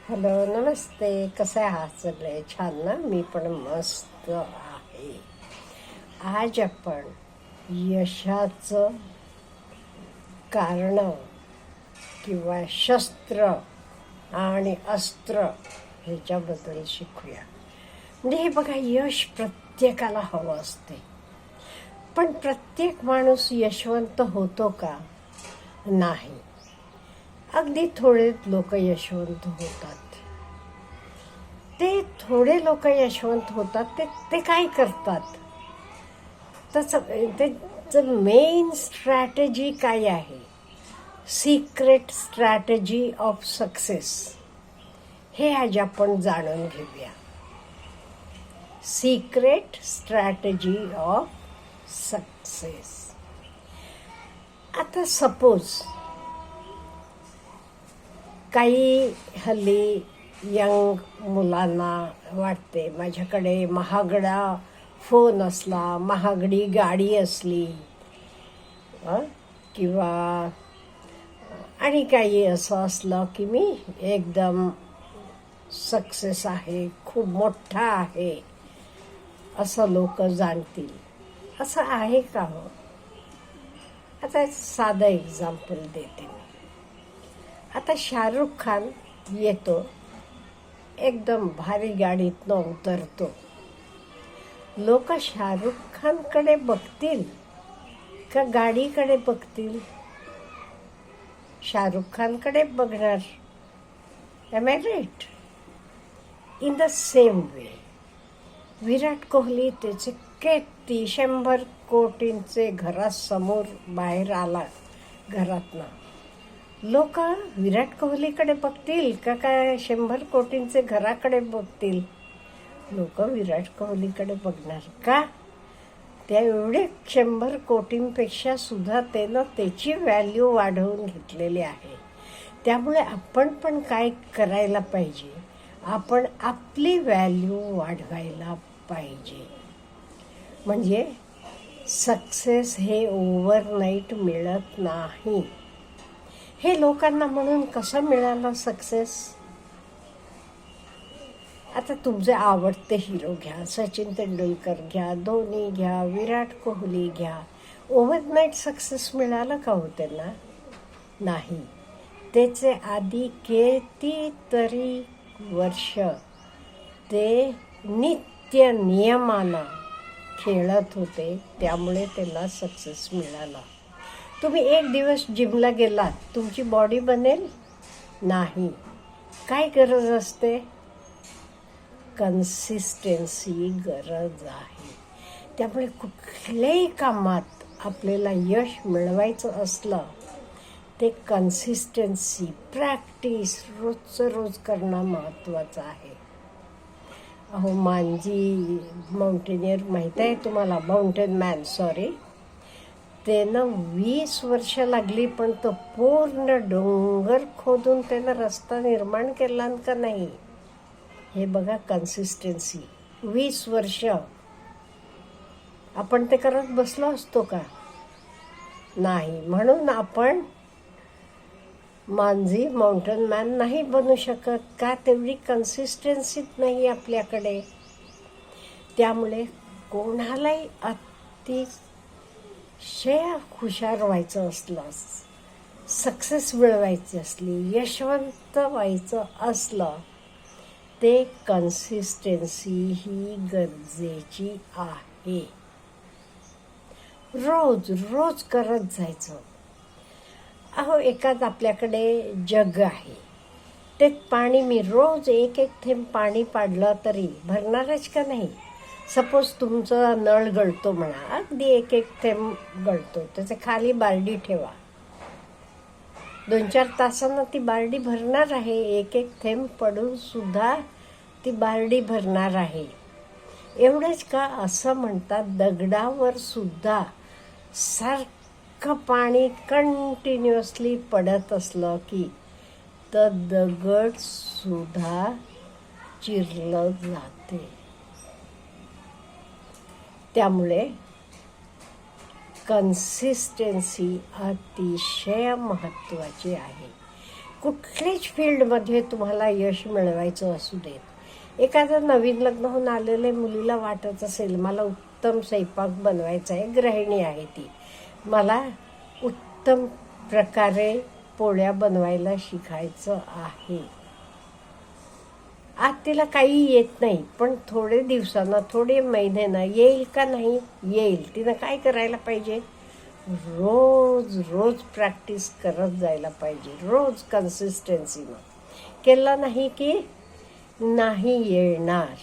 Hello, नमस्ते. कसे आहात सगळे? छान ना? मी पण मस्त आहे. आज आपण यशाचं कारण किंवा शस्त्र आणि अस्त्र ह्याच्याबद्दल शिकूया. म्हणजे हे बघा, यश प्रत्येकाला हवं असते, पण प्रत्येक माणूस यशवंत होतो का? नाही. अगदी थोडे लोक यशवंत होतात. ते थोडे लोक यशवंत होतात, ते काय करतात? त्याचं मेन स्ट्रॅटेजी काय आहे? सिक्रेट स्ट्रॅटेजी ऑफ सक्सेस हे आज आपण जाणून घेऊया. Secret strategy of success. आता सपोज काही हल्ली यंग मुलांना वाटते, माझ्याकडे महागडा फोन असला, महागडी गाडी असली, किंवा आणि काही असं असलं की मी एकदम सक्सेस आहे, खूप मोठा आहे असं लोक जाणतील. असं आहे का हो? आता साधं एक्झाम्पल देते मी. आता शाहरुख खान येतो, एकदम भारी गाडीतनं उतरतो. लोक शाहरुख खानकडे बघतील का गाडीकडे बघतील? शाहरुख खानकडे बघणार. Am I right? In the same way Virat Kohli त्याचे किती 100 कोटींचे घरासमोर बाहेर आला घरातनं, लोक विराट कोहलीकडे बघतील का काय 100 कोटींचे घराकडे बघतील? लोक विराट कोहलीकडे बघणार. का? त्या एवढे 100 कोटींपेक्षा सुद्धा त्यानं त्याची व्हॅल्यू वाढवून घेतलेली आहे. त्यामुळे आपण पण काय करायला पाहिजे? आपण आपली व्हॅल्यू वाढवायला पाहिजे. म्हणजे सक्सेस हे ओव्हरनाईट मिळत नाही. हे लोकांना म्हणून कसं मिळालं सक्सेस? आता तुमचे आवडते हिरो घ्या, सचिन तेंडुलकर घ्या, धोनी घ्या, विराट कोहली घ्या. ओव्हरनाईट सक्सेस मिळालं का हो त्यांना? नाही. त्याचे आधी कितीतरी वर्ष ते नित्य नियमानं खेळत होते, त्यामुळे त्यांना सक्सेस मिळाला. तुम्ही एक दिवस जिमला गेलात, तुमची बॉडी बनेल? नाही. काय गरज असते? कन्सिस्टन्सी गरज आहे. त्यामुळे कुठल्याही कामात आपल्याला यश मिळवायचं असलं, ते कन्सिस्टन्सी, प्रॅक्टिस रोजचं रोज करणं महत्त्वाचं आहे. अहो, मांजी माउंटेनियर माहीत आहे तुम्हाला? Mountain man, sorry. त्यानं 20 वर्ष लागली, पण तो पूर्ण डोंगर खोदून त्यानं रस्ता निर्माण केला का नाही? हे बघा, कन्सिस्टन्सी. 20 वर्ष. आपण ते करत बसलो असतो का? नाही. म्हणून आपण मांजी माउंटेन मॅन नाही बनू शकत. का? तेवढी कन्सिस्टन्सीच नाही आपल्याकडे. त्यामुळे कोणालाही अतिशय हुशार व्हायचं असलं, सक्सेस मिळवायची असली, यशवंत व्हायचं असलं, ते कन्सिस्टन्सी ही गरजेची आहे. रोज रोज करत जायचं. अहो, एकाच आपल्याकडे जग आहे, ते पाणी मी रोज एक एक थेंब पाणी पाडलं तरी भरणारच का नाही? सपोज तुमचा नळ गळतो म्हणा, अगदी एक एक थेंब गळतो, त्याचे खाली बारडी ठेवा. 2-4 तासांना ती बारडी भरणार आहे. एक एक थेंब पडून सुद्धा ती बारडी भरणार आहे. एवढंच का? असं म्हणतात, दगडावर सुद्धा सारखं पाणी कंटिन्युअसली पडत असलं की तर दगड सुद्धा चिरलं जाते. त्यामुळे कन्सिस्टन्सी अतिशय महत्त्वाची आहे. कुठल्याच फील्डमध्ये तुम्हाला यश मिळवायचं असू देत. एखादं नवीन लग्न होऊन आलेल्या मुलीला वाटत असेल मला उत्तम स्वयंपाक बनवायचा आहे, गृहिणी आहे ती, मला उत्तम प्रकारे पोळ्या बनवायला शिकायचं आहे. आज तिला काही येत नाही, पण थोडे दिवसानं थोडे महिन्यानं येईल का नाही, येईल. तिनं काय करायला पाहिजे, रोज रोज प्रॅक्टिस करत जायला पाहिजे, रोज कन्सिस्टन्सीनं. केलं नाही की नाही येणार.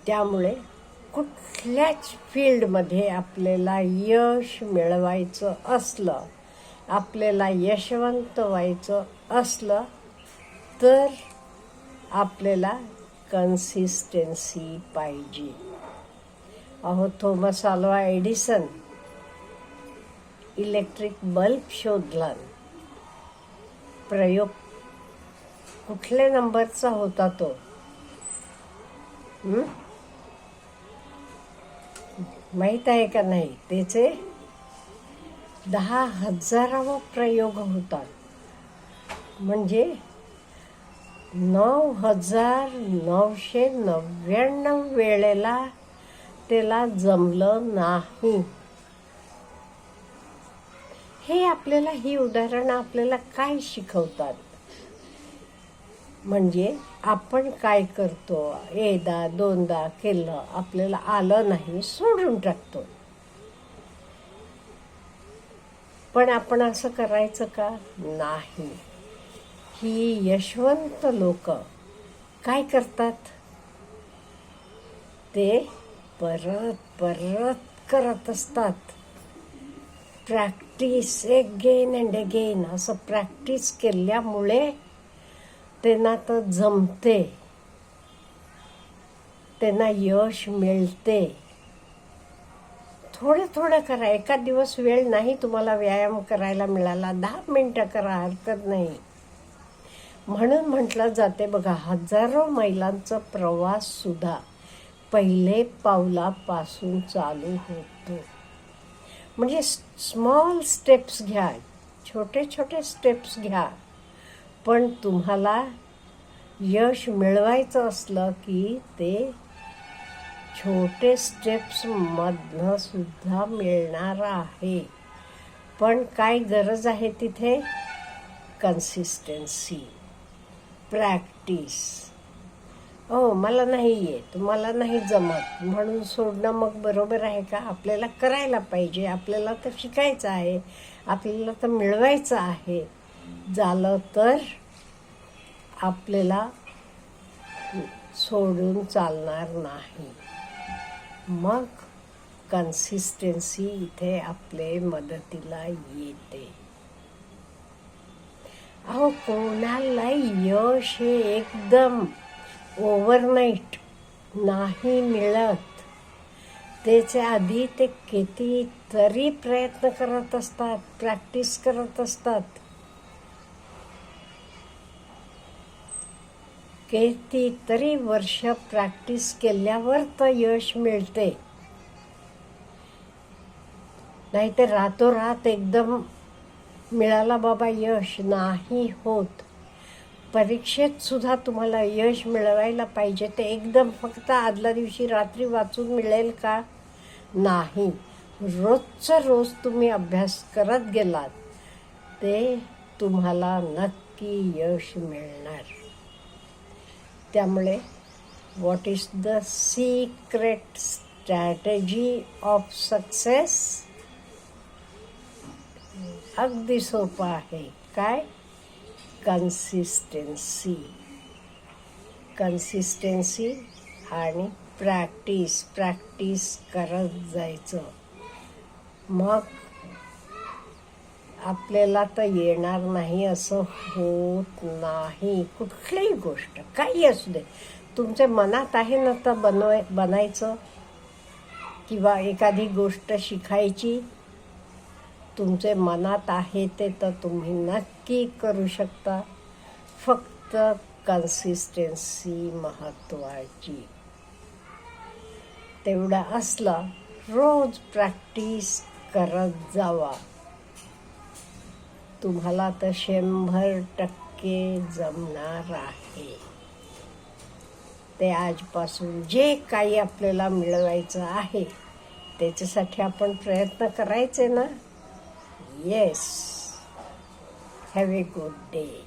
त्यामुळे कुठल्याच फील्डमध्ये आपल्याला यश मिळवायचं असलं, आपल्याला यशवंत व्हायचं असलं तर आपल्याला कन्सिस्टन्सी पाहिजे. अहो, Thomas Alva Edison electric bulb शोधला. प्रयोग कुठल्या नंबरचा होता तो? माहीत आहे का नाही? त्याचे 10,000वा प्रयोग होता. म्हणजे 9,999 वेळेला त्याला जमलं नाही. हे आपल्याला, ही उदाहरणं आपल्याला काय शिकवतात? म्हणजे आपण काय करतो, एकदा दोनदा केलं, आपल्याला आलं नाही, सोडून टाकतो. पण आपण असं करायचं का? नाही. ही यशवंत लोक काय करतात, ते परत परत करत असतात. Practice again and again. असं प्रॅक्टिस केल्यामुळे त्यांना तर जमते, त्यांना यश मिळते. थोडं थोडं करा. एका दिवस वेळ नाही तुम्हाला व्यायाम करायला मिळाला, 10 मिनिटं करा, हरकत नाही. म्हणून म्हटलं जाते बघा, हजारो मैलांचा प्रवास सुद्धा पहिले पावलापासून चालू होतो. म्हणजे स्मॉल स्टेप्स घ्या, छोटे छोटे स्टेप्स घ्या. पण तुम्हाला यश मिळवायचं असलं की ते छोटे स्टेप्स मधनं सुद्धा मिळणार आहे. पण काय गरज आहे तिथे? Consistency, practice. हो, मला नाही येत, मला नाही जमत म्हणून सोडणं मग बरोबर आहे का? आपल्याला करायला पाहिजे, आपल्याला तर शिकायचं आहे, आपल्याला तर मिळवायचं आहे. झालं तर आपल्याला सोडून चालणार नाही. मग कन्सिस्टन्सी इथे आपले मदतीला येते. अहो, कोणाला यश हे एकदम ओव्हरनाईट नाही मिळत. त्याच्या आधी ते कितीतरी प्रयत्न करत असतात, प्रॅक्टिस करत असतात. कितीतरी वर्ष प्रॅक्टिस केल्यावर तर यश मिळते. नाहीतर रातोरात एकदम मिळाला बाबा यश, नाही होत. परीक्षेत सुद्धा तुम्हाला यश मिळवायला पाहिजे ते एकदम फक्त आदल्या दिवशी रात्री वाचून मिळेल का? नाही. रोजचं रोज तुम्ही अभ्यास करत गेलात ते तुम्हाला नक्की यश मिळणार. त्यामुळे what is the secret strategy of success? अगदी सोपं आहे. काय? कन्सिस्टन्सी. कन्सिस्टन्सी आणि प्रॅक्टिस, प्रॅक्टिस करत जायचं. मग आपल्याला तर येणार नाही असं होत नाही. कुठलीही गोष्ट काही असू दे, तुमच्या मनात आहे ना तर बनायचं, किंवा एखादी गोष्ट शिकायची तुमचे मनात आहे ते तर तुम्ही नक्की करू शकता. फक्त कन्सिस्टन्सी महत्त्वाची. तेवढं असलं, रोज प्रॅक्टिस करत जावा. तुम्हाला तर 100% जमणार आहे. ते आजपासून जे काही आपल्याला मिळवायचं आहे त्याच्यासाठी आपण प्रयत्न करायचे ना. Yes. Have a good day.